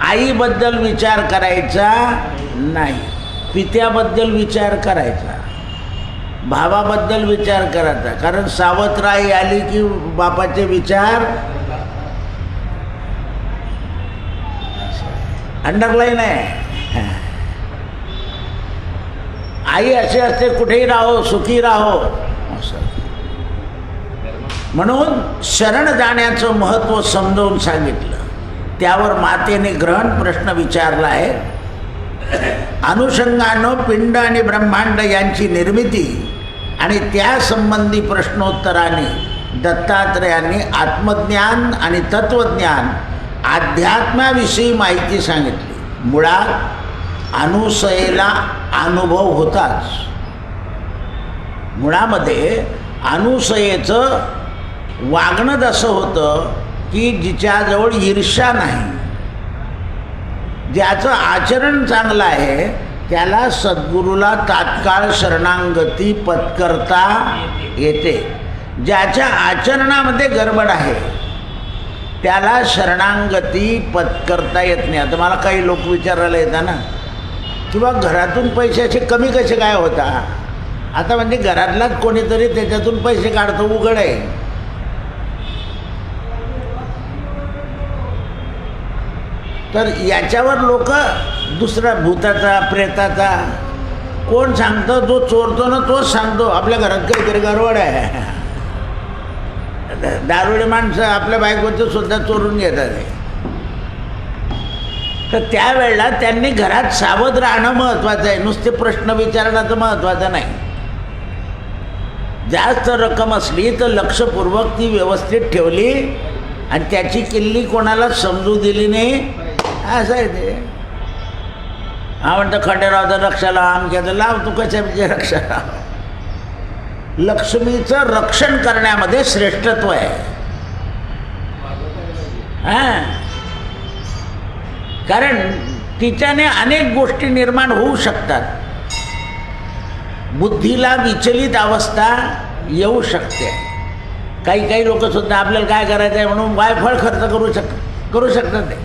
आईबद्दल विचार करायचा नाही, पित्याबद्दल विचार करायचा, भावाबद्दल विचार करायचा. कारण सावत्राई आली की बापाचे विचार अंडरलाईन आहे. आई असे असते, कुठेही राहो सुखी राहो असं. म्हणून शरण जाण्याचं महत्त्व समजावून सांगितलं. त्यावर मातेने ग्रहण प्रश्न विचारला आहे. अनुषंगानं पिंड आणि ब्रह्मांड यांची निर्मिती आणि त्यासंबंधी प्रश्नोत्तराने दत्तात्रेयांनी आत्मज्ञान आणि तत्त्वज्ञान अध्यात्माविषयी माहिती सांगितली. मुळात अनुसयेला अनुभव होताच. मुळामध्ये अनुसयेचं वागणं असं होतं की जिच्याजवळ ईर्ष्या नाही, ज्याचं आचरण चांगलं आहे त्याला सद्गुरूला तात्काळ शरणागती पत्करता येते. ज्याच्या आचरणामध्ये गडबड आहे त्याला शरणागती पत्करता येत नाही. आता मला काही लोक विचारायला येतात ना, किंवा घरातून पैशाचे कमी कसे काय होता. आता म्हणजे घरातलाच कोणीतरी त्याच्यातून पैसे काढतो, उघड आहे. तर याच्यावर लोक दुसरा भूताचा प्रेताचा कोण सांगतो, जो चोरतो ना तोच सांगतो आपल्या घरात काहीतरी गडबड आहे. दारुडे माणसं आपल्या बायकोचं सुद्धा चोरून घेतात. तर त्यावेळेला त्यांनी घरात सावध राहणं महत्त्वाचं आहे, नुसते प्रश्न विचारणं तर महत्त्वाचं नाही. जास्त रक्कम असली तर लक्षपूर्वक ती व्यवस्थित ठेवली आणि त्याची किल्ली कोणाला समजू दिली नाही, असं आहे ते. हा म्हणतं खंडेरावचं रक्षाला आमच्याचं लाव, तू कशाचे रक्षा लाव. लक्ष्मीचं रक्षण करण्यामध्ये श्रेष्ठत्व आहे. हां, कारण तिच्याने अनेक गोष्टी निर्माण होऊ शकतात. बुद्धीला विचलित अवस्था येऊ शकते. काही काही लोकसुद्धा आपल्याला काय करायचं आहे म्हणून वायफळ खर्च करू शकतात ते.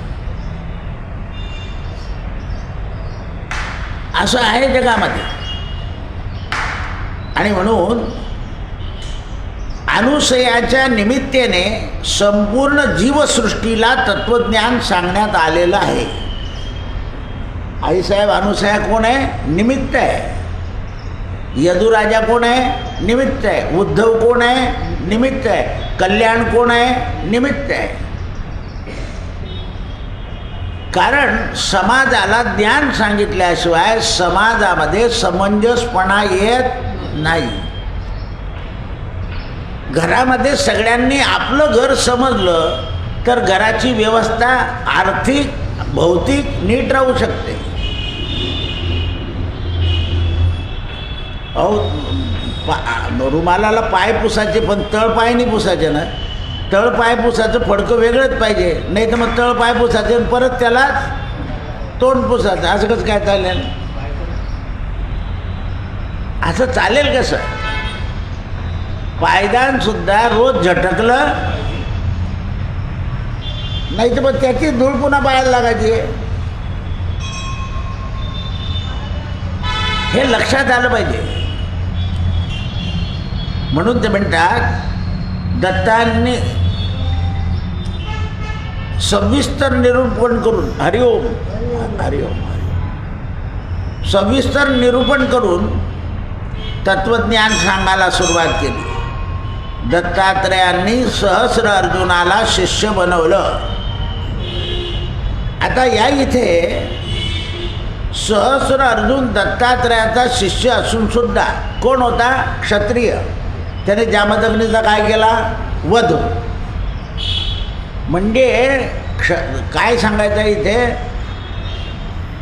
असं आहे जगामध्ये. आणि म्हणून अनुसयाच्या निमित्ताने संपूर्ण जीवसृष्टीला तत्वज्ञान सांगण्यात आलेलं आहे. आईसाहेब अनुसया कोण आहे? निमित्त आहे. यदुराजा कोण आहे? निमित्त आहे. उद्धव कोण आहे? निमित्त आहे. कल्याण कोण आहे? निमित्त आहे. कारण समाजाला ज्ञान सांगितल्याशिवाय समाजामध्ये समंजसपणा येत नाही. घरामध्ये सगळ्यांनी आपलं घर समजलं तर घराची व्यवस्था आर्थिक भौतिक नीट राहू शकते. अहो, रुमालाला पाय पुसायचे पण तळ पाय नाही पुसायचे ना. तळ पाय पुसायचं फडकं वेगळंच पाहिजे, नाही तर मग तळ पाय पुसायचे आणि परत त्याला तोंड पुसायचं. असं कसं काय चालेल? असं चालेल कसं? पायदान सुद्धा रोज झटकलं नाही तर मग त्याची धूळ पुन्हा पायाला लागायची. हे लक्षात आलं पाहिजे. म्हणून ते म्हणतात दत्तांनी सविस्तर निरूपण करून हरिओम हरिओम सविस्तर निरूपण करून तत्वज्ञान सांगायला सुरुवात केली. दत्तात्रेयांनी सहस्र अर्जुनाला शिष्य बनवलं. आता या इथे सहस्र अर्जुन दत्तात्रेयाचा शिष्य असून सुद्धा कोण होता? क्षत्रिय. त्याने जामदग्नीचा काय केला? वध. म्हणजे काय सांगायचं इथे?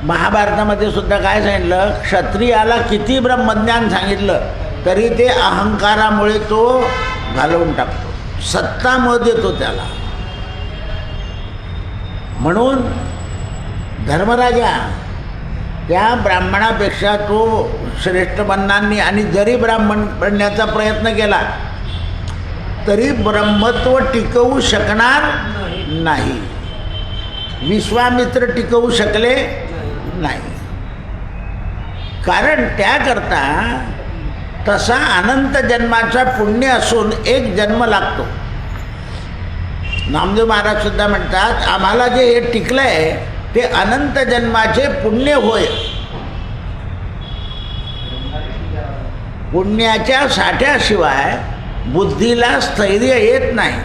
महाभारतामध्ये सुद्धा काय सांगितलं? क्षत्रियाला किती ब्रह्मज्ञान सांगितलं तरी ते अहंकारामुळे तो घालवून टाकतो, सत्तामुळे देतो त्याला. म्हणून धर्मराजा त्या ब्राह्मणापेक्षा तो श्रेष्ठ बनणार नाही. आणि जरी ब्राह्मण बनण्याचा प्रयत्न केला तरी ब्रह्मत्व टिकवू शकणार नाही. विश्वामित्र टिकवू शकले नाही. कारण त्याकरता तसा अनंत जन्माचा पुण्य असून एक जन्म लागतो. नामदेव महाराज सुद्धा म्हणतात, आम्हाला जे हे टिकलं आहे ते अनंत जन्माचे पुण्य होय. पुण्याच्या साठ्याशिवाय बुद्धीला स्थैर्य येत नाही.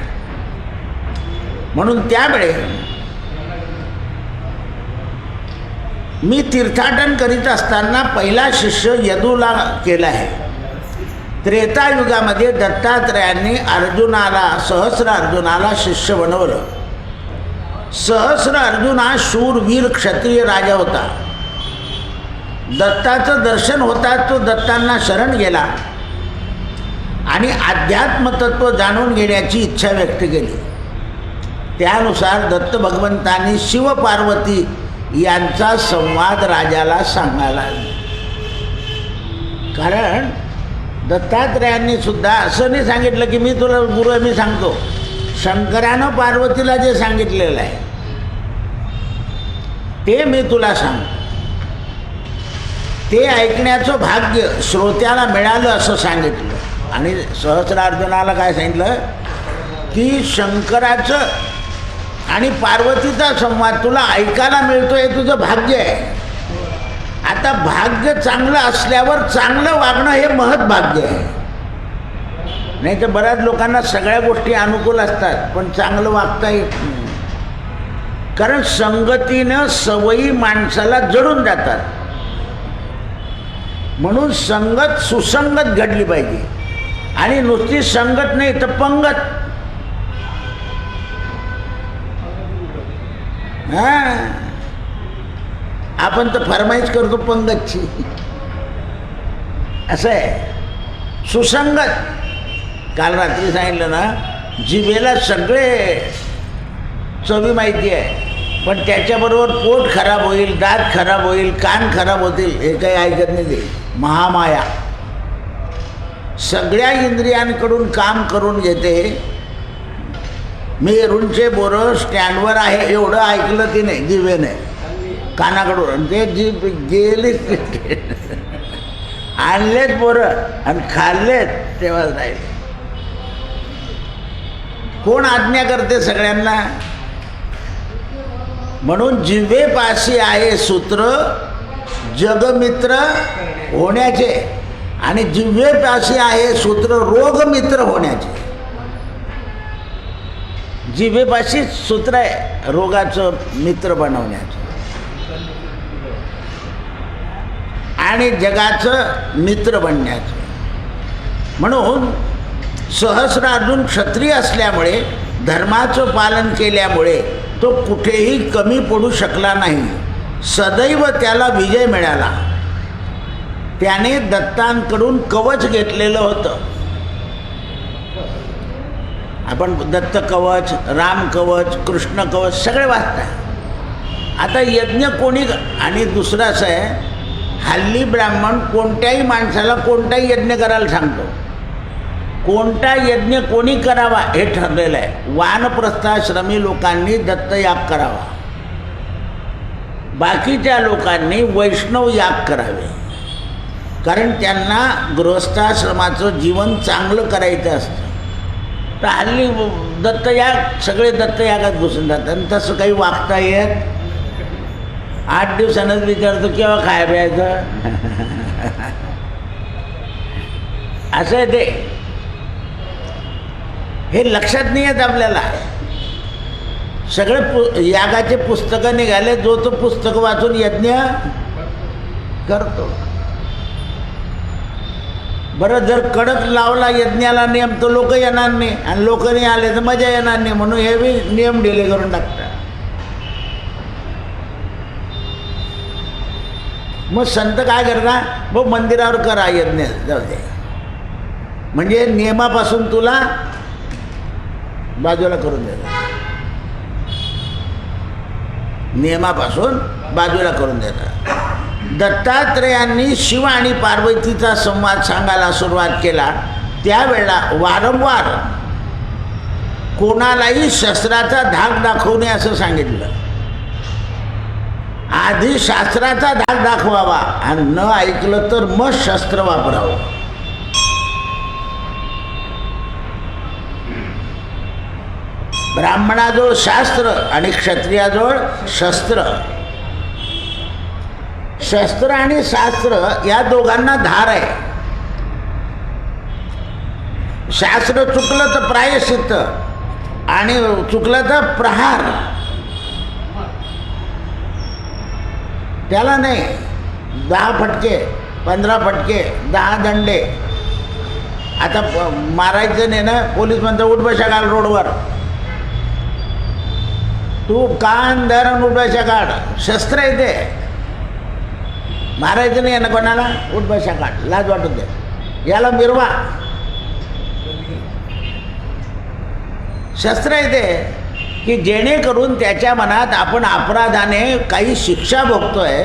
म्हणून त्यावेळे मी तीर्थाटन करीत असताना पहिला शिष्य यदूला केला आहे. त्रेतायुगामध्ये दत्तात्रयांनी सहस्र अर्जुनाला शिष्य बनवलं. सहस्र अर्जुन हा शूरवीर क्षत्रिय राजा होता. दत्ताचं दर्शन होताच तो दत्तांना शरण गेला आणि अध्यात्मतत्व जाणून घेण्याची इच्छा व्यक्त केली. त्यानुसार दत्त भगवंतांनी शिवपार्वती यांचा संवाद राजाला सांगायला. कारण दत्तात्रयांनी सुद्धा असं नाही सांगितलं की मी तुला गुरु आहे, मी सांगतो. शंकरानं पार्वतीला जे सांगितलेलं आहे ते मी तुला सांगतो. ते ऐकण्याचं भाग्य श्रोत्याला मिळालं असं सांगितलं. आणि सहस्रार्जुनाला काय सांगितलं की शंकराचं आणि पार्वतीचा संवाद तुला ऐकायला मिळतो हे तुझं भाग्य आहे. आता भाग्य चांगलं असल्यावर चांगलं वागणं हे महत्भाग्य आहे. नाही तर बऱ्याच लोकांना सगळ्या गोष्टी अनुकूल असतात पण चांगलं वागता येत नाही. कारण संगतीनं सवयी माणसाला जडून जातात. म्हणून संगत सुसंगत घडली पाहिजे. आणि नुसती संगत नाही तर पंगत. हां, आपण तर फरमाईश करतो पंगतची. असं आहे सुसंगत. काल रात्री सांगितलं ना, जिभेला सगळे चवी माहिती आहे पण त्याच्याबरोबर पोट खराब होईल, दात खराब होईल, कान खराब होतील हे काही ऐकत नाही. ते महामाया सगळ्या इंद्रियांकडून काम करून घेते. मेरूंचे बोरं स्टँडवर आहे एवढं ऐकलं ती नाही जिभेने, कानाकडून. ते जीभ गेलीच आणलेत बोरं आणि खाल्लेत तेव्हा नाही. कोण आज्ञा करते सगळ्यांना? म्हणून जिभेपाशी आहे सूत्र जगमित्र होण्याचे आणि जिभेपाशी आहे सूत्र रोगमित्र होण्याचे. जिभेपाशी सूत्र आहे रोगाचं मित्र बनवण्याचं आणि जगाचं मित्र बनण्याचं. म्हणून सहस्रार्जुन क्षत्रिय असल्यामुळे धर्माचं पालन केल्यामुळे तो कुठेही कमी पडू शकला नाही. सदैव त्याला विजय मिळाला. त्याने दत्तांकडून कवच घेतलेलं होतं. आपण दत्त कवच, राम कवच, कृष्ण कवच सगळे वाचता. आता यज्ञ कोणी, आणि दुसरं असं आहे हल्ली ब्राह्मण कोणत्याही माणसाला कोणताही यज्ञ करायला सांगतो. कोणता यज्ञ कोणी करावा हे ठरलेलं आहे. वानप्रस्थाश्रमी लोकांनी दत्तयाग करावा, बाकीच्या लोकांनी वैष्णव याग करावे. कारण त्यांना गृहस्थाश्रमाचं जीवन चांगलं करायचं असतं. तर हल्ली दत्तयाग सगळे दत्तयागात घुसून जातात आणि तसं काही वागता येत. 8 दिवसानंच विचारतो केव्हा खाय प्यायचं असं आहे ते. हे लक्षात नाही येत आपल्याला. सगळे यागाचे पुस्तकं निघाले, जो तो पुस्तक वाचून यज्ञ करतो. बरं जर कडक लावला यज्ञाला नियम तर लोक येणार नाही आणि लोक नाही आले तर मजा येणार नाही. म्हणून हे बी नियम ढिले करून टाकतात. मग संत काय करतात, मग मंदिरावर करा यज्ञ जाऊ दे, म्हणजे नियमापासून तुला बाजूला करून देतात. नियमापासून बाजूला करून देतात. दत्तात्रेयांनी शिव आणि पार्वतीचा संवाद सांगायला सुरुवात केला त्यावेळेला वारंवार कोणालाही शस्त्राचा धाक दाखवू नये असं सांगितलं. आधी शास्त्राचा धाक दाखवावा आणि न ऐकलं तर मग शस्त्र वापरावं. ब्राह्मणाजवळ शास्त्र आणि क्षत्रियाजवळ शस्त्र. शस्त्र आणि शास्त्र या दोघांना धार आहे. शास्त्र चुकलं तर प्रायश्चित्त आणि चुकलं तर प्रहार. त्याला नाही 10 फटके 15 फटके 10 दंडे. आता मारायचं नाही ना, पोलीस म्हणतो उठ बशा काढ रोडवर, तू कान धरण उठ बशा काढ. शस्त्र आहे ते. मारायचं नाही ना कोणाला, उठ बशा काढ, लाज वाटू दे, याला मिरवा. शस्त्र आहे ते की जेणेकरून त्याच्या मनात आपण अपराधाने काही शिक्षा भोगतोय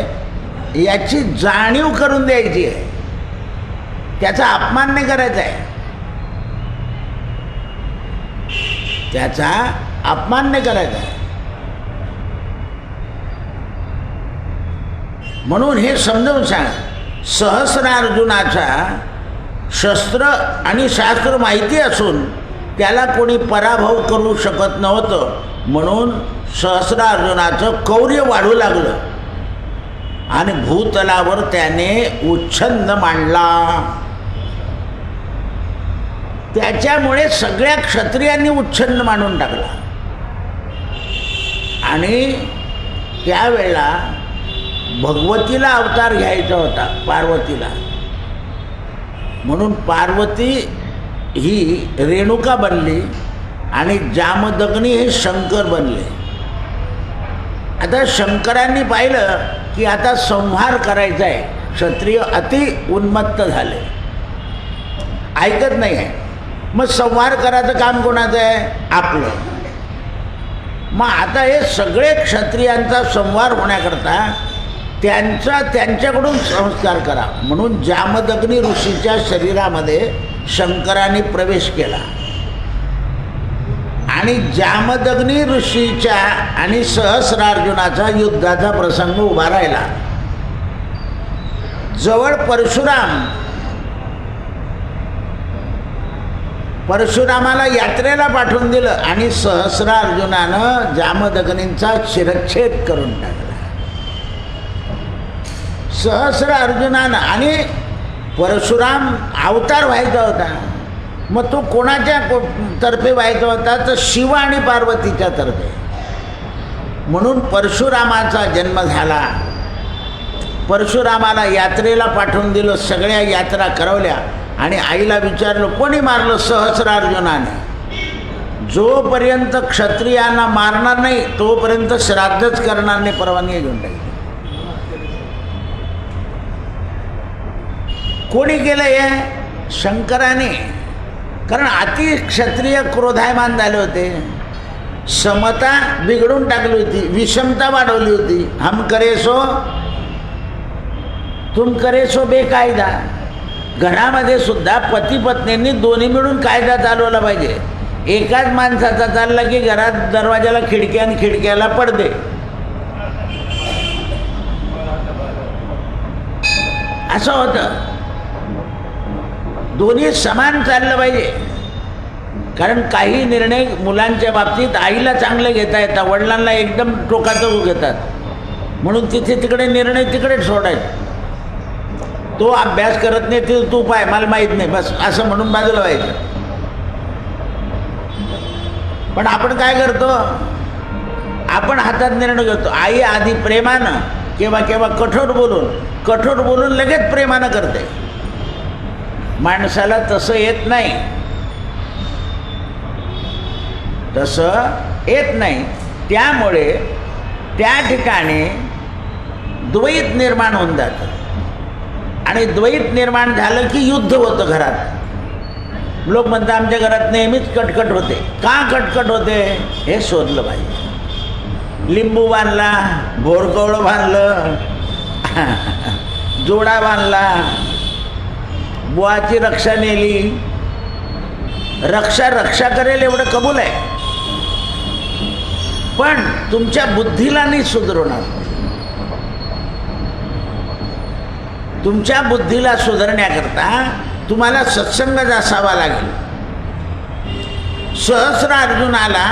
याची जाणीव करून द्यायची आहे. त्याचा अपमान नाही करायचा आहे. त्याचा अपमान नाही करायचा आहे. म्हणून हे समजावून सांग. सहस्रार्जुनाचा शस्त्र आणि शास्त्र माहिती असून त्याला कोणी पराभव करू शकत नव्हतं. म्हणून सहस्रार्जुनाचं कौर्य वाढू लागलं आणि भूतलावर त्याने उच्छन्द मांडला. त्याच्यामुळे सगळ्या क्षत्रियांनी उच्छन्द मांडून टाकला. आणि त्यावेळेला भगवतीला अवतार घ्यायचा होता, पार्वतीला. म्हणून पार्वती ही रेणुका बनली आणि जामदग्नी हे शंकर बनले. आता शंकरांनी पाहिलं की आता संहार करायचा आहे. क्षत्रिय अति उन्मत्त झाले, ऐकत नाही आहे. मग संहार करायचं काम कोणाचं आहे? आपलं. मग आता हे सगळे क्षत्रियांचा संहार होण्याकरता त्यांच्याकडून संस्कार करा. म्हणून जामदग्नी ऋषीच्या शरीरामध्ये शंकरांनी प्रवेश केला आणि जामदग्नी ऋषीच्या आणि सहस्रार्जुनाचा युद्धाचा प्रसंग उभा राहिला. जवळ परशुरामाला यात्रेला पाठवून दिलं आणि सहस्रार्जुनानं जामदग्नींचा शिरच्छेद करून टाकला. सहस्रार्जुनानं आणि परशुराम अवतार व्हायचा होता. मग तो कोणाच्या तर्फे व्हायचा होता? तर शिव आणि पार्वतीच्या तर्फे. म्हणून परशुरामाचा जन्म झाला. परशुरामाला यात्रेला पाठवून दिलं. सगळ्या यात्रा करवल्या आणि आईला विचारलं कोणी मारलं? सहस्रार्जुनाने. जोपर्यंत क्षत्रियांना मारणार नाही तोपर्यंत श्राद्धच करणार नाही, परवानगी घेऊन टाकली. कोणी केलं हे? शंकराने. कारण अति क्षत्रिय क्रोधायमान झाले होते. समता बिघडून टाकली होती, विषमता वाढवली होती. हम करे सो तुम करे सो बेकायदा. घरामध्ये सुद्धा पती पत्नींनी दोन्ही मिळून कायदा चालवला पाहिजे. एकाच माणसाचा चालला की घरात दरवाजाला खिडक्या आणि खिडक्याला पडदे. असं होतं. दोन्ही समान चाललं पाहिजे. कारण काही निर्णय मुलांच्या बाबतीत आईला चांगले घेता येतात, वडिलांना एकदम टोकाचं घेतात. म्हणून तिथे तिकडे निर्णय तिकडेच सोडायचे. तो अभ्यास करत नाही ते तू पाय, मला माहीत नाही, बस असं म्हणून बाजूला व्हायचं. पण आपण काय करतो? आपण हातात निर्णय घेतो. आई आधी प्रेमानं केव्हा केव्हा कठोर बोलून लगेच प्रेमानं करते. माणसाला तसं येत नाही, तसं येत नाही. त्यामुळे त्या ठिकाणी द्वैत निर्माण होऊन जातं आणि द्वैत निर्माण झालं की युद्ध होतं घरात. लोक म्हणतात आमच्या घरात नेहमीच कटकट होते. का कटकट होते हे शोधलं पाहिजे. लिंबू बांधला, भोरकवळं बांधलं, जोडा बांधला, बुवाची रक्षा नेली. रक्षा करेल एवढं कबूल आहे, पण तुमच्या बुद्धीला नाही सुधारणार. तुमच्या बुद्धीला सुधारण्याकरता तुम्हाला सत्संगच असावा लागेल. सहस्र अर्जुनाला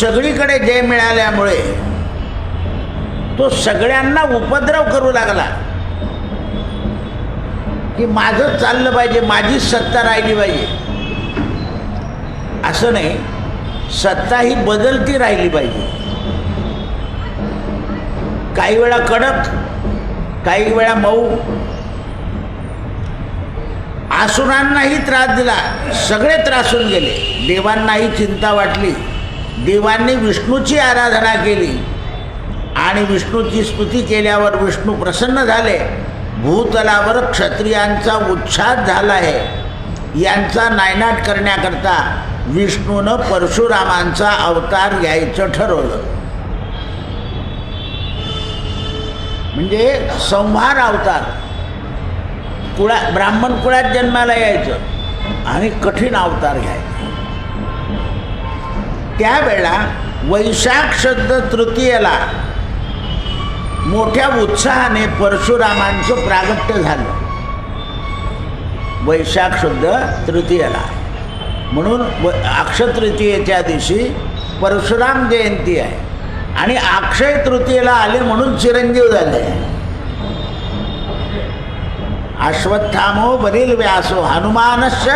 सगळीकडे जय मिळाल्यामुळे तो सगळ्यांना उपद्रव करू लागला की माझं चाललं पाहिजे, माझी सत्ता राहिली पाहिजे. असं नाही, सत्ता ही बदलती राहिली पाहिजे. काही वेळा कडक, काही वेळा मऊ. आसुरांनाही त्रास दिला, सगळे त्रासून गेले. देवांनाही चिंता वाटली. देवांनी विष्णूची आराधना केली आणि विष्णूची स्तुती केल्यावर विष्णू प्रसन्न झाले. भूतलावर क्षत्रियांचा उच्छाद झाला आहे. यांचा नायनाट करण्याकरता विष्णूनं परशुरामांचा अवतार घ्यायचं ठरवलं. म्हणजे संहार अवतार. ब्राह्मण कुळात जन्माला यायचं आणि कठीण अवतार घ्यायचा. त्यावेळेला वैशाख शुद्ध तृतीयेला मोठ्या उत्साहाने परशुरामांचं प्रागट्य झालं. वैशाख शुद्ध तृतीयेला, म्हणून अक्षय तृतीयेच्या दिवशी परशुराम जयंती आहे आणि अक्षय तृतीयेला आले म्हणून चिरंजीव झाले. अश्वत्थामो बरील व्यासो हनुमानश्च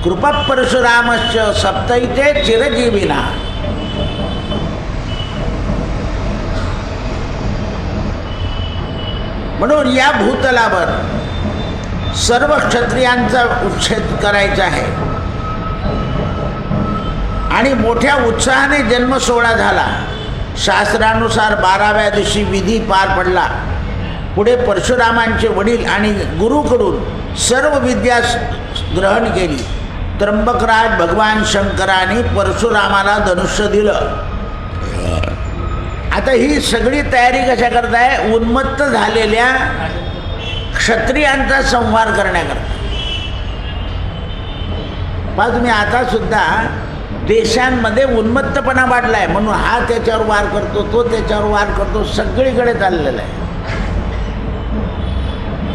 कृपा परशुरामश्च सप्तैते चिरजीविना. म्हणून या भूतलावर सर्व क्षत्रियांचा उच्छेद करायचा आहे आणि मोठ्या उत्साहाने जन्मसोहळा झाला. शास्त्रानुसार 12व्या दिवशी विधी पार पडला. पुढे परशुरामांचे वडील आणि गुरुकडून सर्व विद्या ग्रहण केली. त्र्यंबकराज भगवान शंकराने परशुरामाला धनुष्य दिलं. आता ही सगळी तयारी कशा करताय? उन्मत्त झालेल्या क्षत्रियांचा संहार करण्याकरता. पहा तुम्ही, आता सुद्धा देशांमध्ये उन्मत्तपणा वाढला आहे. म्हणून हा त्याच्यावर वार करतो, तो त्याच्यावर वार करतो, सगळीकडे चाललेला आहे.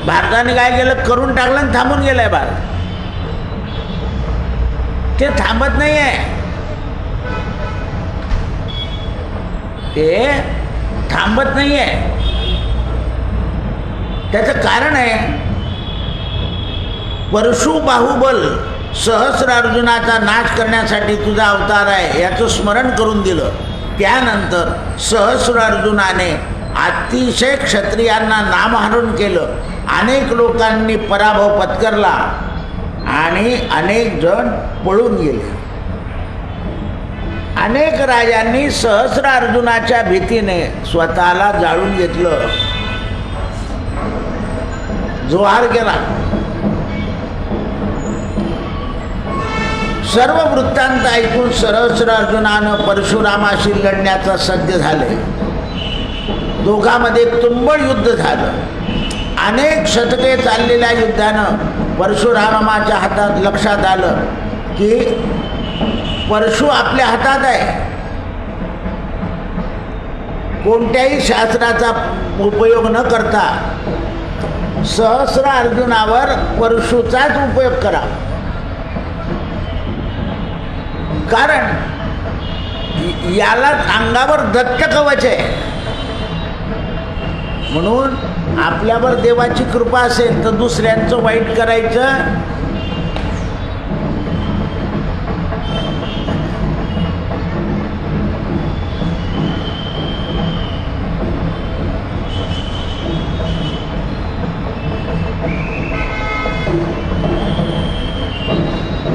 भारताने काय केलं? करून टाकलं आणि थांबून गेलं आहे भारत. ते थांबत नाही आहे, ते थांबत नाही आहे. त्याचं कारण आहे परशु बाहुबल सहस्र अर्जुनाचा नाश करण्यासाठी तुझा अवतार आहे याचं स्मरण करून दिलं. त्यानंतर सहस्र अर्जुनाने अतिशय क्षत्रियांना नामहरण केलं. अनेक लोकांनी पराभव पत्करला आणि अनेक जण पळून गेले. अनेक राजांनी सहस्र अर्जुनाच्या भीतीने स्वतःला जाळून घेतलं, जोहार केला. सर्व वृत्तांत ऐकून सहस्र अर्जुनानं परशुरामाशी लढण्याचा सज्ज झाले. दोघांमध्ये तुंबळ युद्ध झालं. अनेक शतके चाललेल्या युद्धानं परशुरामाच्या हातात लक्षात आलं की परशु आपल्या हातात आहे. कोणत्याही शास्त्राचा उपयोग न करता सहस्र अर्जुनावर परशुचाच उपयोग करा. कारण याला अंगावर दत्त कवच आहे. म्हणून आपल्यावर देवाची कृपा असेल तर दुसऱ्यांचं वाईट करायचं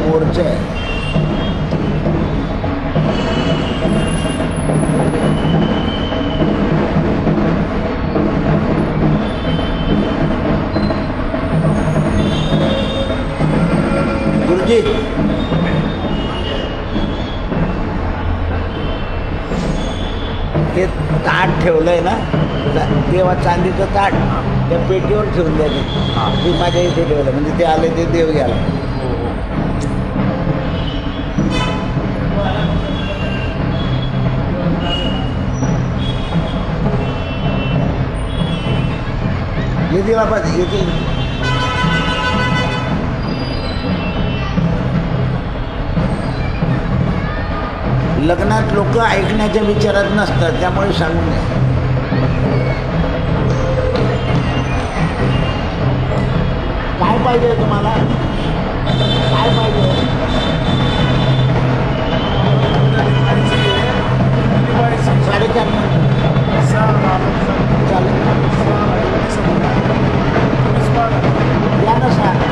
मोर्चा आहे. गुरुजी, ते ताट ठेवलंय ना, देवा चांदीचं ताट त्या पेटीवर ठेवून द्यायचं. ते माझ्या इथे ठेवलं म्हणजे ते आले ते देव घ्यायला. येते बाबा येते. लग्नात लोक ऐकण्याच्या विचारात नसतात, त्यामुळे सांगून द्या. काय पाहिजे तुम्हाला? काय पाहिजे? साडेचार चालेल या ना सर.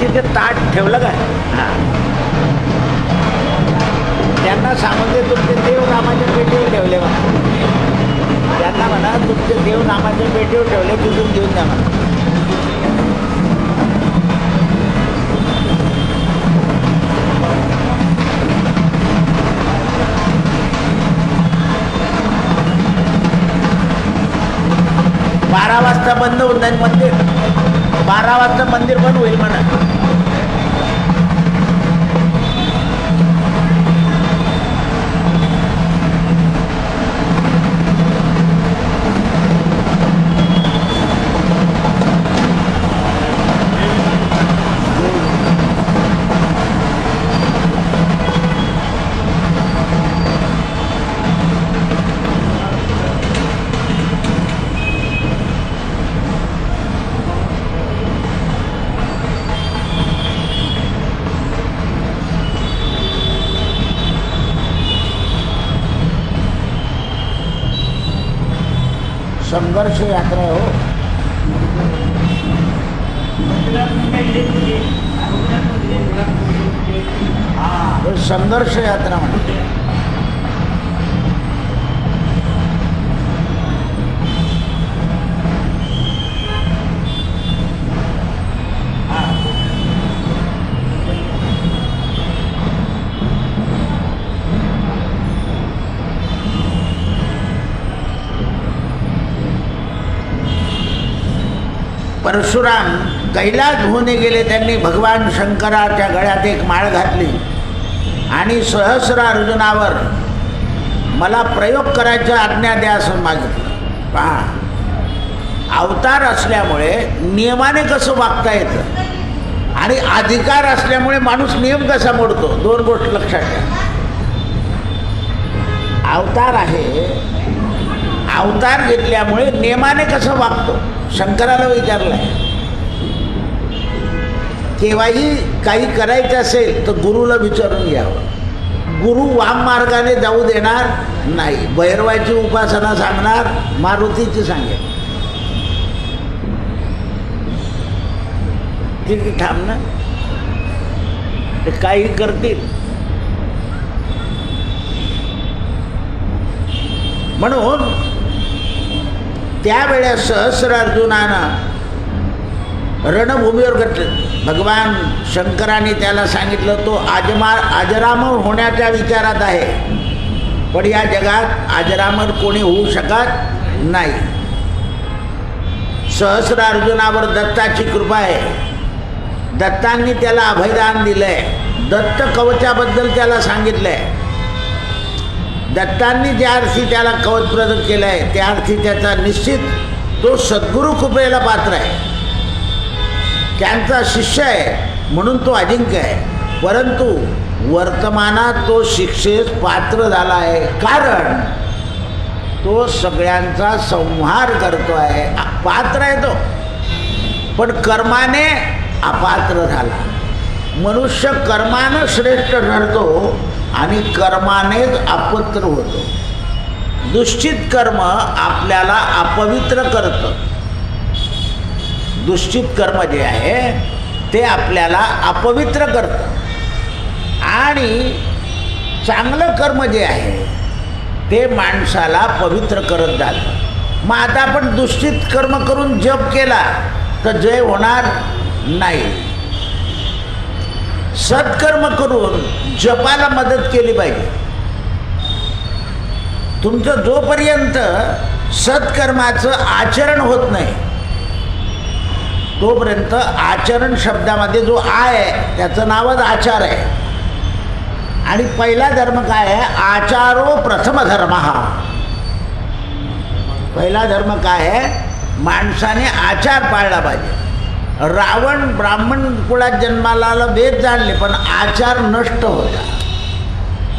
तिथे ताट ठेवलं का? हां, त्यांना सांगते तुमचे देव नामाच्या पेटीवर ठेवले म्हणा. त्यांना म्हणा तुमचे देव नामाच्या पेटीवर ठेवले, तिथून घेऊन द्या म्हणा. बारा वाजता बंद होऊन जाईल मंदिर. 12 वाजता मंदिर बंद होईल म्हणा. संघर्ष यात्रा आहे हो. हां, संघर्ष यात्रा म्हणते. परशुराम कैलास होणे गेले. त्यांनी भगवान शंकराच्या गळ्यात एक माळ घातली आणि सहस्र अर्जुनावर मला प्रयोग करायचा आज्ञा द्या असं मागितलं. पहा, अवतार असल्यामुळे नियमाने कसं वागता येतं आणि अधिकार असल्यामुळे माणूस नियम कसा मोडतो, दोन गोष्टी लक्षात घ्या. अवतार आहे, अवतार घेतल्यामुळे नियमाने कसं वागतो शंकराला विचारलं आहे. केव्हाही काही करायचं असेल तर गुरुला विचारून घ्यावं. गुरु वाम मार्गाने जाऊ देणार नाही. भैरवाची उपासना सांगणार, मारुतीची सांगेल. ठीक थांब ना, ते काही करतील. म्हणून त्यावेळेस सहस्र अर्जुनानं रणभूमीवर घटलं. भगवान शंकराने त्याला सांगितलं तो अजरामर होण्याच्या विचारात आहे, पण या जगात अजरामर कोणी होऊ शकत नाही. सहस्र अर्जुनावर दत्ताची कृपा आहे. दत्तांनी त्याला अभयदान दिलंय. दत्त कवचाबद्दल त्याला सांगितलंय. दत्तांनी ज्या अर्थी त्याला कवच प्रदान केलं आहे त्या अर्थी त्याचा निश्चित तो सद्गुरू कृपेला पात्र आहे. त्यांचा शिष्य आहे म्हणून तो अजिंक्य आहे. परंतु वर्तमानात तो शिक्षेस पात्र झाला आहे, कारण तो सगळ्यांचा संहार करतो आहे. पात्र आहे तो, पण कर्माने अपात्र झाला. मनुष्य कर्मानं श्रेष्ठ ठरतो आणि कर्मानेच अपवित्र होतो. दुष्चित कर्म आपल्याला अपवित्र करतं. दुष्चित कर्म जे आहे ते आपल्याला अपवित्र करतं आणि चांगलं कर्म जे आहे ते माणसाला पवित्र करत जातं. मग आता आपण दूषित कर्म करून जप केला तर जय होणार नाही. सत्कर्म करून जपाला मदत केली पाहिजे. तुमचं जोपर्यंत सत्कर्माचं आचरण होत नाही तोपर्यंत आचरण शब्दामध्ये जो आहे त्याचं नावच आचार आहे. आणि पहिला धर्म काय आहे? आचारो प्रथम धर्म. हा पहिला धर्म काय आहे? माणसाने आचार पाळला पाहिजे. रावण ब्राह्मण कुळात जन्माला आला, वेद जाणले, पण आचार नष्ट होता.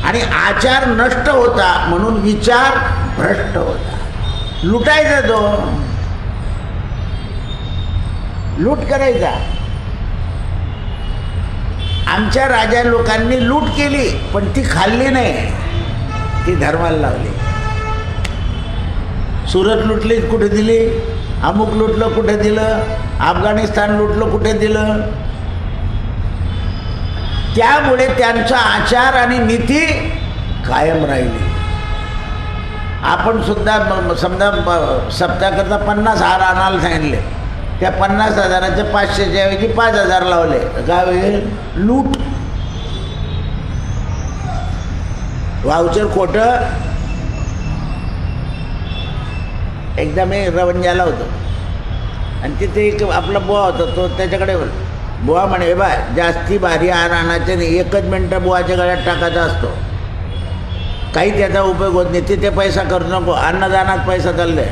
आणि आचार नष्ट होता म्हणून विचार भ्रष्ट होता. लुटायचा तो, लूट करायचा. आमच्या राजा लोकांनी लूट केली पण ती खाल्ली नाही, ती धर्माला लावली. सुरत लुटली कुठे दिली, अमुक लुटलं कुठे दिलं, अफगाणिस्तान लुटलं कुठे दिलं. त्यामुळे त्यांचा आचार आणि नीती कायम राहिली. आपण सुद्धा समजा सप्ताहाकरता 50 हार आणायला सांगितले, त्या 50,000चे 500च्या ऐवजी 5,000 लावले, काय होईल? लूट. वाउचर खोटं. एकदा मी रवंजाला होतो आणि तिथे एक आपला बुवा होता, तो त्याच्याकडे बुवा म्हणे, हे बाय जास्ती भारी हार आणायचे नाही, 1 मिनटं बुवाच्या गळ्यात टाकायचा असतो, काही त्याचा उपयोग होत नाही, तिथे पैसा करू नको, अन्नदानात पैसा चालले,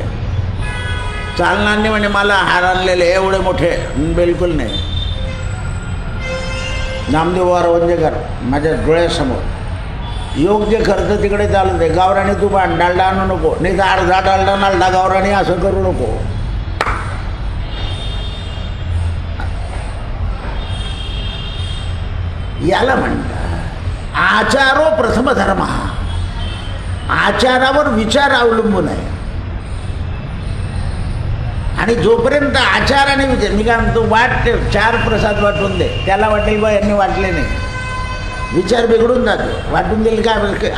चालणार नाही म्हणे. मला हार आणलेले एवढे मोठे बिलकुल नाही. नामदेव बुवा रवंजेकर माझ्या डोळ्यासमोर, योग्य खर्च तिकडे चालत आहे. गावराणी तू बाण, डालडा आणू नको, नाही तर अर्धा डालडा नालडा गावराणी असं करू नको. याला म्हणतात आचारो प्रथम धर्म. आचारावर विचार अवलंबून आहे. आणि जोपर्यंत आचार आणि विचार, मी काय म्हणतो, वाट 4 प्रसाद वाटून दे, त्याला वाटेल बा यांनी वाटले नाही, विचार बिघडून जातो. वाटून दिले काय,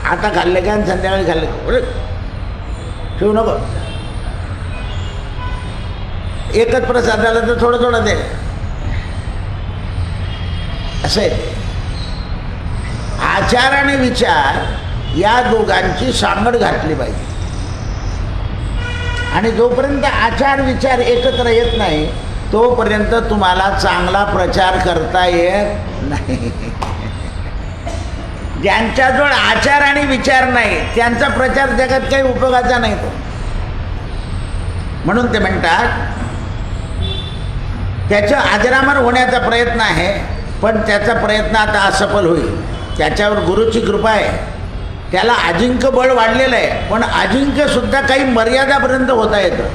आता खाल्ले काय आणि संध्याकाळी खाल्ले ठेवू नको. एकच प्रसाद आला तर थोडं थोडं दे, असं आहे. आचार आणि विचार या दोघांची सांगड घातली पाहिजे. आणि जोपर्यंत आचार विचार एकत्र येत नाही तोपर्यंत तुम्हाला चांगला प्रचार करता येत नाही. ज्यांच्याजवळ आचार आणि विचार नाही त्यांचा प्रचार जगात काही उपयोगाचा नाही तो. म्हणून ते म्हणतात त्याच्या अजरामर होण्याचा प्रयत्न आहे, पण त्याचा प्रयत्न आता असफल होईल. त्याच्यावर गुरुची कृपा आहे, त्याला अजिंक्य बळ वाढलेलं आहे, पण अजिंक्यसुद्धा काही मर्यादापर्यंत होता येतं.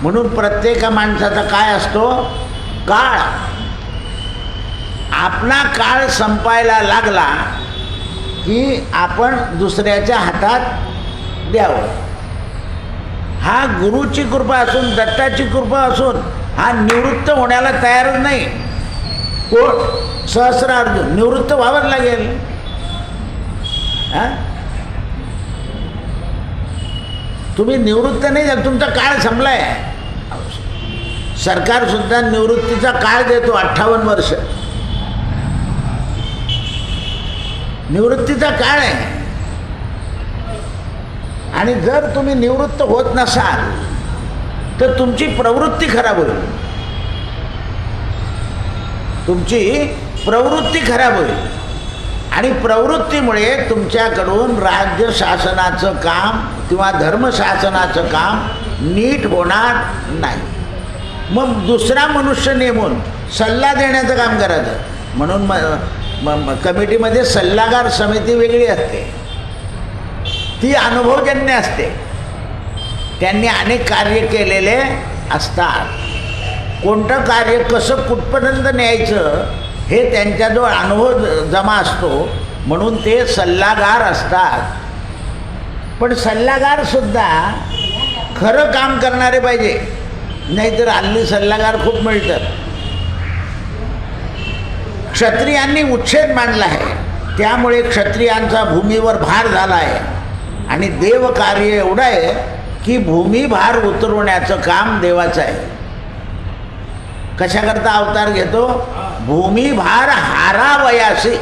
म्हणून प्रत्येक माणसाचा काय असतो? काळ. आपला काळ संपायला लागला की आपण दुसऱ्याच्या हातात द्यावं. हा गुरुची कृपा असून, दत्ताची कृपा असून हा निवृत्त होण्याला तयारच नाही. कोण? सहस्रार्जुन. निवृत्त व्हावंच लागेल. तुम्ही निवृत्त नाही झाले, तुमचा काळ संपलाय. सरकारसुद्धा निवृत्तीचा काळ देतो 58 वर्ष. निवृत्तीचा काळ आहे. आणि जर तुम्ही निवृत्त होत नसाल तर तुमची प्रवृत्ती खराब होईल. तुमची प्रवृत्ती खराब होईल. आणि प्रवृत्तीमुळे तुमच्याकडून राज्य शासनाचं काम किंवा धर्मशासनाचं काम नीट होणार नाही. मग दुसरा मनुष्य नेमून सल्ला देण्याचं काम करायचं. म्हणून कमिटीमध्ये सल्लागार समिती वेगळी असते, ती अनुभवजन्य असते. त्यांनी अनेक कार्य केलेले असतात. कोणतं कार्य कसं कुठपर्यंत न्यायचं हे त्यांच्याजवळ अनुभव जमा असतो, म्हणून ते सल्लागार असतात. पण सल्लागारसुद्धा खरं काम करणारे पाहिजे, नाहीतर हल्ली सल्लागार खूप मिळतात. क्षत्रियांनी उच्छेद मांडला आहे, त्यामुळे क्षत्रियांचा भूमीवर भार झाला आहे. आणि देवकार्य एवढं आहे की भूमिभार उतरवण्याचं काम देवाचं आहे. कशाकरता अवतार घेतो? भूमिभार हारावयासे.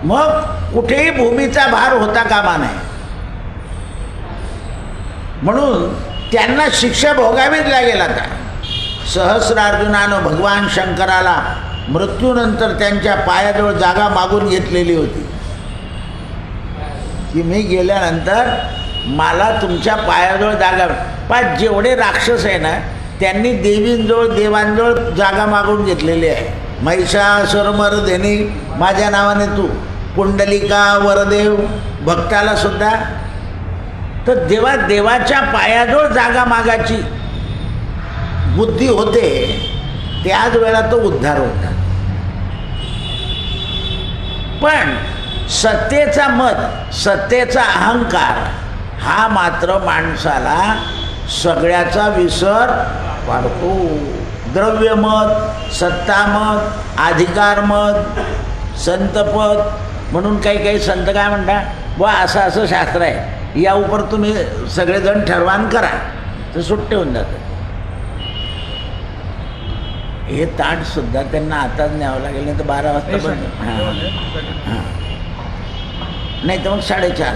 मग कुठेही भूमीचा भार होता कामा नये, म्हणून त्यांना शिक्षा भोगावीच लागेल. आता सहस्रार्जुनानं भगवान शंकराला मृत्यूनंतर त्यांच्या पायाजवळ जागा मागून घेतलेली होती की मी गेल्यानंतर मला तुमच्या पायाजवळ जागा. पण जेवढे राक्षस आहे ना त्यांनी देवींजवळ देवांजवळ जागा मागून घेतलेली आहे. महिषासुरमर्दिनी माझ्या नावाने तू, पुंडलिका वरदेव भक्ताला सुद्धा. तर देवाच्या पायाजवळ जागा मागायची बुद्धी होते, त्याच वेळा तो उद्धार होता. पण सत्तेचा मत, सत्तेचा अहंकार हा मात्र माणसाला सगळ्याचा विसर पाडतो. द्रव्यमत, सत्तामत, अधिकारमत, संतपद म्हणून काही संत काय म्हणतात, व असं शास्त्र आहे, या उपर तुम्ही सगळेजण ठरवान करा, तर सुट्टे होऊन जातं. हे ताटसुद्धा त्यांना आताच न्यावं लागेल, नाही तर 12 वाजता पण. हां नाही तर मग 4:30.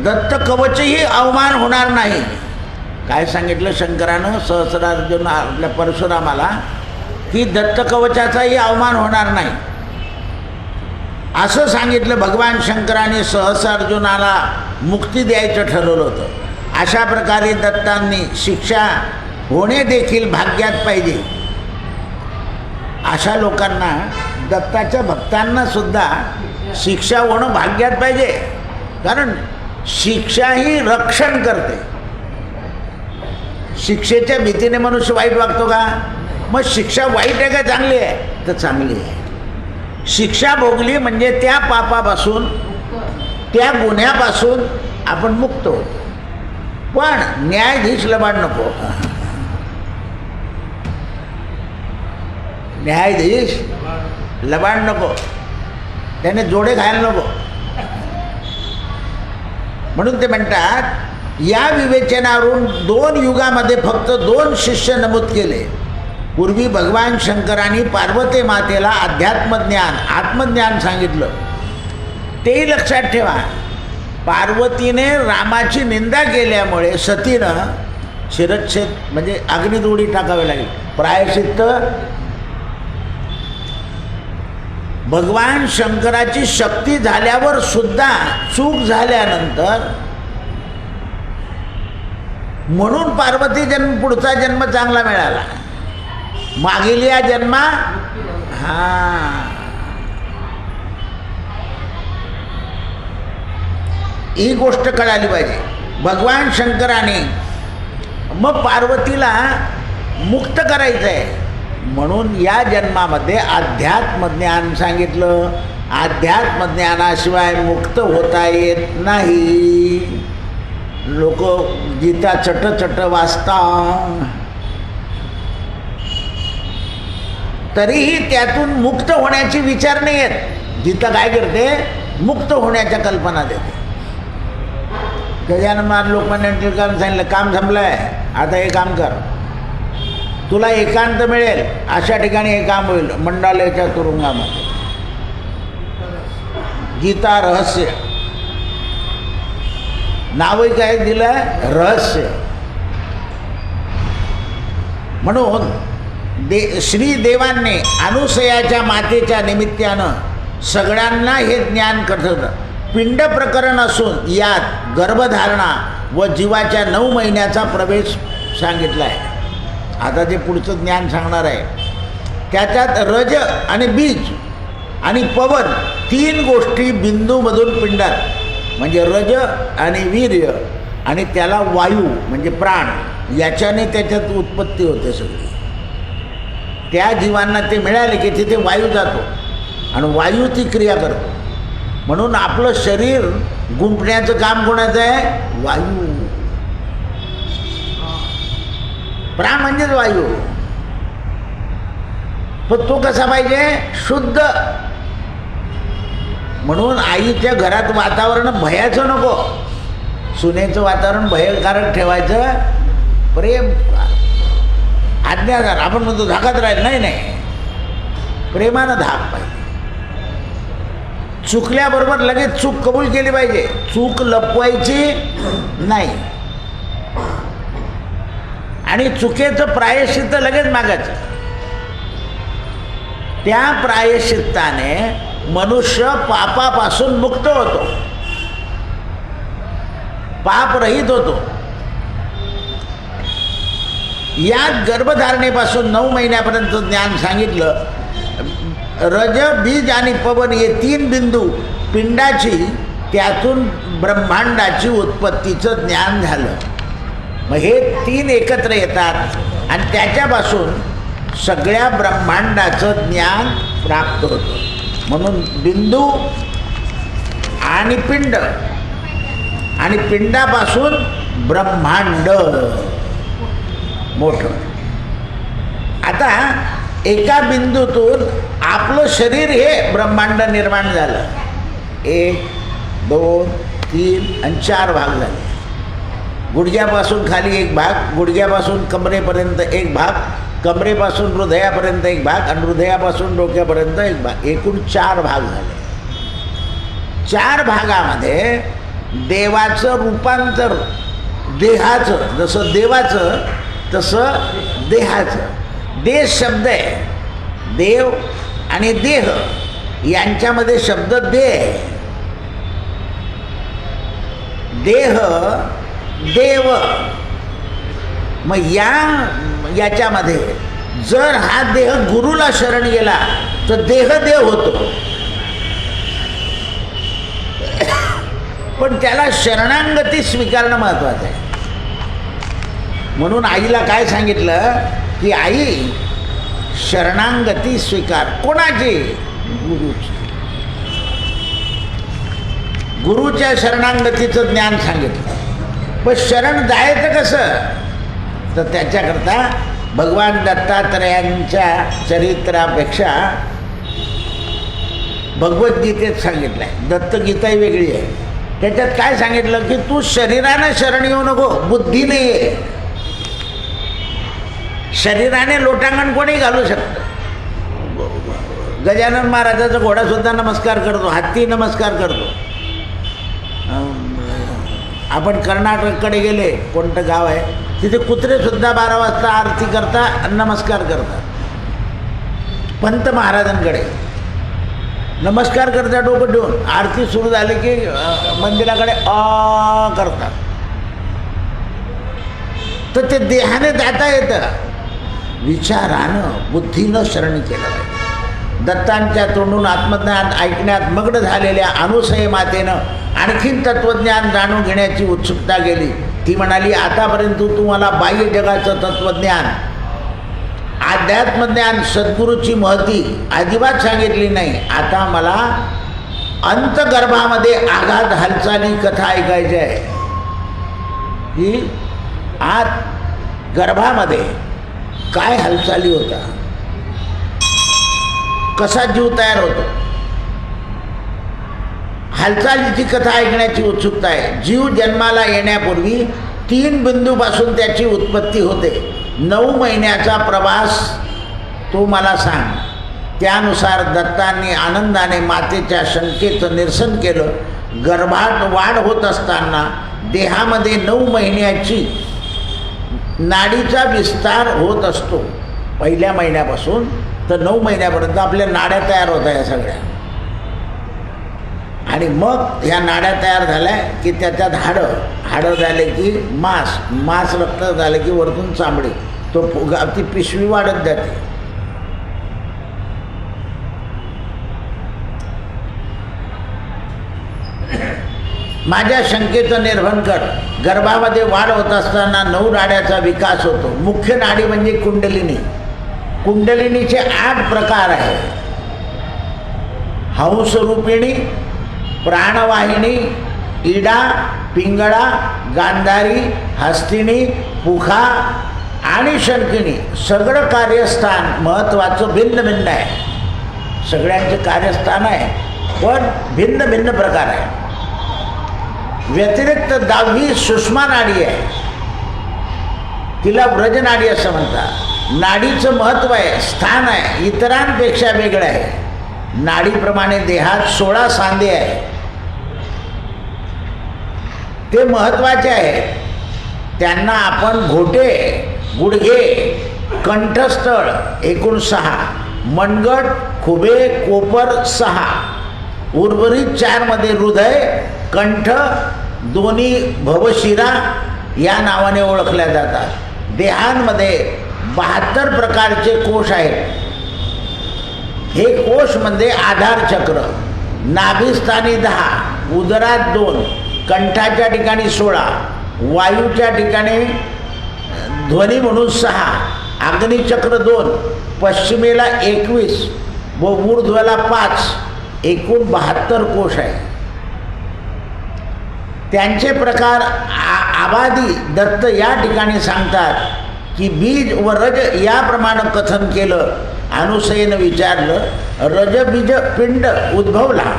दत्त कवचही अवमान होणार नाही. काय सांगितलं शंकरानं सहस्रार्जुन आपल्या परशुरामाला, की दत्त कवचाचाही अवमान होणार नाही असं सांगितलं. भगवान शंकराने सहस्रार्जुनाला मुक्ती द्यायचं ठरवलं होतं. अशा प्रकारे दत्तांनी शिक्षा होणे देखील भाग्यात पाहिजे. अशा लोकांना, दत्ताच्या भक्तांना सुद्धा शिक्षा होणं भाग्यात पाहिजे, कारण शिक्षा ही रक्षण करते. शिक्षेच्या भीतीने मनुष्य वाईट वागतो का? मग शिक्षा वाईट आहे का चांगली आहे? तर चांगली आहे. शिक्षा भोगली म्हणजे त्या पापापासून, त्या गुन्ह्यापासून आपण मुक्त होतो. पण न्यायाधीश लबाड नको. न्यायाधीश लबाड नको, त्याने जोडे खायला नको. म्हणून ते म्हणतात, या विवेचनावरून 2 युगामध्ये फक्त 2 शिष्य नमूद केले. पूर्वी भगवान शंकरांनी पार्वती मातेला अध्यात्मज्ञान, आत्मज्ञान सांगितलं. तेही लक्षात ठेवा. पार्वतीने रामाची निंदा केल्यामुळे सतीनं शिरच्छेद म्हणजे अग्निदोडी टाकावी लागली. प्रायश्चित्त भगवान शंकराची शक्ती झाल्यावर सुद्धा चूक झाल्यानंतर, म्हणून पार्वती पुढचा जन्म चांगला मिळाला. मागील या जन्मा ही गोष्ट कळाली पाहिजे. भगवान शंकराने मग पार्वतीला मुक्त करायचं आहे, म्हणून या जन्मामध्ये अध्यात्मज्ञान सांगितलं. अध्यात्मज्ञानाशिवाय मुक्त होता येत नाही. लोक गीता चट वाचता, तरीही त्यातून मुक्त होण्याची विचार नाही आहेत. गीता काय करते? मुक्त होण्याच्या कल्पना देते. गजानन महाराज लोकमान्य टिळकांनी सांगितलं, काम संपलंय, आता हे काम कर, तुला एकांत मिळेल, अशा ठिकाणी हे काम होईल. मंडालयाच्या तुरुंगामध्ये. गीता रहस्य नावही काय दिलं? रहस्य. म्हणून श्रीदेवांनी अनुसयाच्या मातेच्या निमित्तानं सगळ्यांना हे ज्ञान करतं. पिंड प्रकरण असून यात गर्भधारणा व जीवाच्या 9 महिन्याचा प्रवेश सांगितला आहे. आता जे पुढचं ज्ञान सांगणार आहे त्याच्यात रज आणि बीज आणि पवन 3 गोष्टी बिंदूमधून पिंडात, म्हणजे रज आणि वीर्य आणि त्याला वायू म्हणजे प्राण, याच्याने त्याच्यात उत्पत्ती होते सगळी. त्या जीवांना ते मिळाले की तिथे वायू जातो आणि वायू ती क्रिया करतो. म्हणून आपलं शरीर गुंफण्याचं काम कोणाचं आहे? वायू. प्राण म्हणजेच वायू. पण तो कसा पाहिजे? शुद्ध. म्हणून आईच्या घरात वातावरण भयाचं नको, सुनेचं वातावरण भयकारक ठेवायचं. प्रेम आज्ञाधार, आपण म्हणतो धाकात राहील, नाही नाही, प्रेमानं धाक पाहिजे. चुकल्याबरोबर लगेच चूक कबूल केली पाहिजे, चूक लपवायची नाही. आणि चुकीचं प्रायश्चित्त लगेच मागायचं. त्या प्रायश्चित्ताने मनुष्य पापापासून मुक्त होतो, पापरहित होतो. या गर्भधारणेपासून 9 महिन्यापर्यंत ज्ञान सांगितलं. रज, बीज आणि पवन हे 3 बिंदू पिंडाची, त्यातून ब्रह्मांडाची उत्पत्तीचं ज्ञान झालं. मग हे 3 एकत्र येतात आणि त्याच्यापासून सगळ्या ब्रह्मांडाचं ज्ञान प्राप्त होतं. म्हणून बिंदू आणि पिंड, आणि पिंडापासून ब्रह्मांड मोठं. आता एका बिंदूतून आपलं शरीर हे ब्रह्मांड निर्माण झालं. 1, 2, 3 आणि 4 भाग झाले. गुडघ्यापासून खाली एक भाग, गुडघ्यापासून कमरेपर्यंत एक भाग, कमरेपासून हृदयापर्यंत एक भाग आणि हृदयापासून डोक्यापर्यंत एक भाग, एकूण 4 भाग झाले. 4 भागामध्ये देवाचं रूपांतर, देहाचं, जसं देवाचं तसं देहाचं. देह शब्द आहे, देव आणि देह यांच्यामध्ये शब्द देह. देह देव. मग याच्यामध्ये जर हा देह गुरुला शरण गेला तर देह देव होतो. पण त्याला शरणांगती स्वीकारणं महत्त्वाचं आहे. म्हणून आईला काय सांगितलं की आई शरणांगती स्वीकार. कोणाची? गुरुची. गुरुच्या शरणांगतीचं ज्ञान सांगितलं. पण शरण जायचं कसं? तर त्याच्याकरता भगवान दत्तात्रयांच्या चरित्रापेक्षा भगवद्गीतेत सांगितलं आहे. दत्तगीताही वेगळी आहे. त्याच्यात काय सांगितलं की तू शरीरानं शरण येऊ नको, बुद्धीने ये. शरीराने लोटांगण कोणी घालू शकतं. गजानन महाराजाचा घोडासुद्धा नमस्कार करतो, हत्ती नमस्कार करतो. आपण कर्नाटककडे गेले, कोणतं गाव आहे तिथे कुत्रेसुद्धा 12 वाजता आरती करता, नमस्कार करतात. पंत महाराजांकडे नमस्कार करता डोकं ठेवून. आरती सुरू झाली की मंदिराकडे करतात. तर ते देहाने जाता येतं, विचारानं बुद्धीनं शरण केलं पाहिजे. दत्तांच्या तोंडून आत्मज्ञान ऐकण्यात मग्न झालेल्या अनुसय मातेनं आणखीन तत्त्वज्ञान जाणून घेण्याची उत्सुकता गेली. ती म्हणाली, आतापर्यंत तू मला बाह्य जगाचं तत्त्वज्ञान, अध्यात्मज्ञान, सद्गुरूची महती अजिबात सांगितली नाही. आता मला अंतगर्भामध्ये आघात हालचाली कथा ऐकायची आहे. ही आत गर्भामध्ये काय हालचाली होता, कसा जीव तयार होतो, हालचालीची कथा ऐकण्याची उत्सुकता आहे. जीव जन्माला येण्यापूर्वी 3 बिंदूपासून त्याची उत्पत्ती होते. 9 महिन्याचा प्रवास तो मला सांग. त्यानुसार दत्तांनी आनंदाने मातेच्या शंकेचं निरसन केलं. गर्भात वाढ होत असताना देहामध्ये 9 महिन्याची नाडीचा विस्तार होत असतो. पहिल्या महिन्यापासून तर 9 महिन्यापर्यंत आपल्या नाड्या तयार होत आहे सगळ्या. आणि मग ह्या नाड्या तयार झाल्या की त्याच्यात हाडं झाले की मांस रक्त झाले की वरतून चामडी, तो ती पिशवी वाढत जाते. माझ्या शंकेचं निर्भन कर. गर्भामध्ये वाढ होत असताना 9 नाड्याचा विकास होतो. मुख्य नाडी म्हणजे कुंडलिनी. कुंडलिनीचे 8 प्रकार आहेत. हंसरूपिणी, प्राणवाहिनी, इडा, पिंगळा, गांधारी, हस्तिनी, पुखा आणि शंकिनी. सगळं कार्यस्थान महत्त्वाचं भिन्न भिन्न आहे. सगळ्यांचे कार्यस्थान आहे. पण भिन्न भिन्न प्रकार आहे. व्यतिरिक्त 10वी सुषमा नाडी आहे, तिला व्रजनाडी असं म्हणतात. नाडीचं महत्त्व आहे, स्थान आहे, इतरांपेक्षा वेगळं आहे. नाडीप्रमाणे देहात 16 सांधे आहेत, ते महत्त्वाचे आहेत. त्यांना आपण घोटे, गुडघे, कंठस्थळ एकूण 6, मनगट, खुबे, कोपर 6, उर्वरित 4 मध्ये हृदय, कंठ, दोन्ही भवशिरा या नावाने ओळखल्या जातात. देहांमध्ये 72 प्रकारचे कोश आहेत. हे कोश म्हणजे आधार चक्र. नाभिस्थानी 10, उदरात 2, कंठाच्या ठिकाणी 16, वायूच्या ठिकाणी ध्वनी म्हणून 6, अग्निचक्र 2, पश्चिमेला 21 व ऊर्ध्वला 5, एकूण 72 कोश आहे. त्यांचे प्रकार आबादी दत्त या ठिकाणी सांगतात की बीज व रज याप्रमाणे कथन केलं. अनुसयेनं विचारलं, रजबीज पिंड उद्भवला,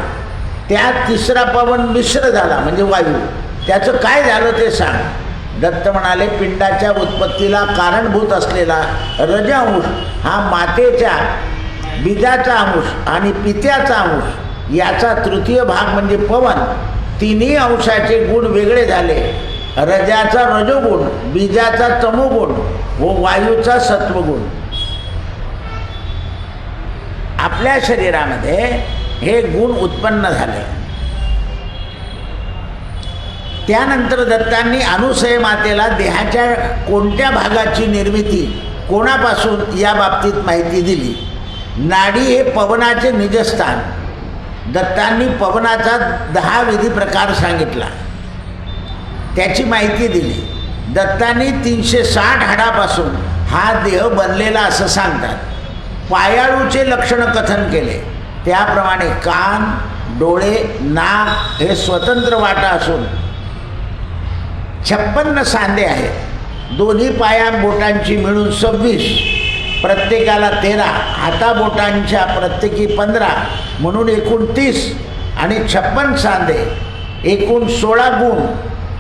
त्यात 3रा पवन मिश्र झाला म्हणजे वायू, त्याचं काय झालं ते सांग. दत्त म्हणाले, पिंडाच्या उत्पत्तीला कारणभूत असलेला रजअंश हा मातेच्या बीजाचा अंश आणि पित्याचा अंश याचा तृतीय भाग म्हणजे पवन. तिन्ही अंशाचे गुण वेगळे झाले. रजाचा रजोगुण, बीजाचा तमोगुण व वायूचा सत्वगुण. आपल्या शरीरामध्ये हे गुण उत्पन्न झाले. त्यानंतर दत्तांनी अनुसय मातेला देहाच्या कोणत्या भागाची निर्मिती कोणापासून या बाबतीत माहिती दिली. नाडी हे पवनाचे निजस्थान. दत्तांनी पवनाचा 10 विधी प्रकार सांगितला, त्याची माहिती दिली. दत्तांनी 360 हाडापासून हा देह बनलेला असं सांगतात. पायाळूचे लक्षण कथन केले. त्याप्रमाणे कान, डोळे, नाक हे स्वतंत्र वाटा असून 56 सांधे आहेत. दोन्ही पाया बोटांची मिळून 26, प्रत्येकाला 13, हाताबोटांच्या प्रत्येकी 15 म्हणून एकूण 30 आणि 56 सांधे एकूण 16 गुण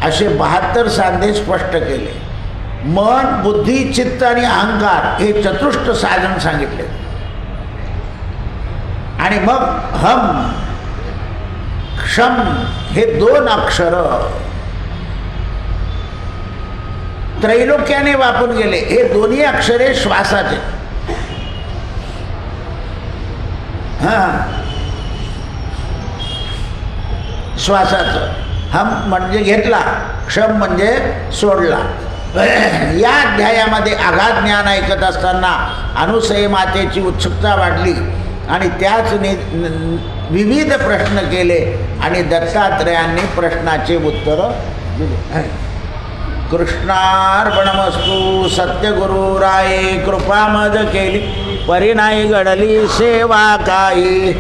असे 72 सांधे स्पष्ट केले. मन, बुद्धी, चित्त आणि अहंकार हे चतुष्ट साधन सांगितले. आणि मग हम, क्षम हे 2 अक्षर त्रैलोक्याने वापरून गेले. हे दोन्ही अक्षरे श्वासाचे. श्वासाचं. हम म्हणजे घेतला, क्षम म्हणजे सोडला. या अध्यायामध्ये आघात ज्ञान ऐकत असताना अनुसय मातेची उत्सुकता वाढली आणि त्याच विविध प्रश्न केले आणि दत्तात्रयांनी प्रश्नाचे उत्तर दिले. कृष्णार्पणमस्तु. सत्यगुरुराये कृपा मद केली, परिणाई घडली सेवा काही.